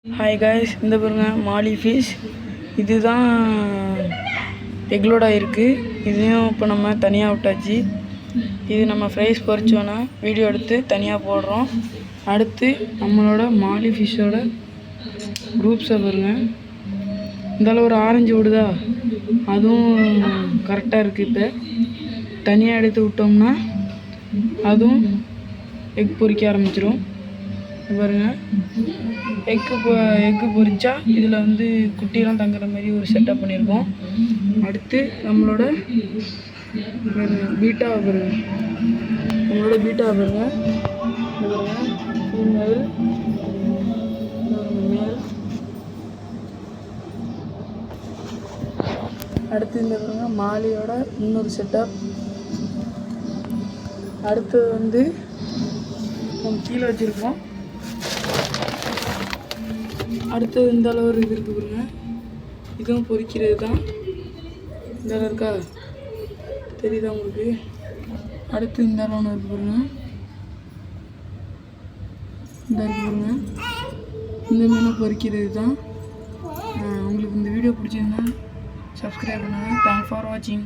Hi guys, இந்த பாருங்க மாலி fish. இதுதான் எக்லோட் ஆகிருக்கு. இதையும் இப்போ நம்ம தனியாக விட்டாச்சு. இது நம்ம ஃப்ரைஸ் பொரிச்சோன்னா வீடியோ எடுத்து தனியாக போடுறோம். அடுத்து நம்மளோட மாலி ஃபிஷ்ஷோட குரூப்ஸை பாருங்க. இந்தாலும் ஒரு ஆரஞ்சு விடுதா, அதுவும் கரெக்டாக இருக்குது. இப்போ தனியாக எடுத்து விட்டோம்னா அதுவும் எக் பொரிக்க ஆரம்பிச்சிடும். பாருங்க, எக்கு பொரிச்சா இதில் வந்து குட்டிலாம் தங்குற மாதிரி ஒரு செட்டப் பண்ணியிருக்கோம். அடுத்து நம்மளோட பீட்டாவை பாருங்க. ஃபீமேல், மேல். அடுத்து இந்த பாருங்க மாலியோட இன்னொரு செட்டப். அடுத்தது வந்து நம்ம கீழே வச்சுருக்கோம். அடுத்தது இந்த அளவு ஒரு இது இருக்குது பாருங்க. இதுவும் பொரிக்கிறது தான். இந்த அளவு இருக்கா, தெரியுதா உங்களுக்கு? அடுத்து இந்த அளவு ஒன்று இருக்குது பாருங்க. இந்த இருக்கு பாருங்க. இந்த மீனும் பொரிக்கிறது தான். உங்களுக்கு இந்த வீடியோ பிடிச்சிருந்தா சப்ஸ்கிரைப் பண்ணுங்கள். தேங்க்ஸ் ஃபார் வாட்சிங்.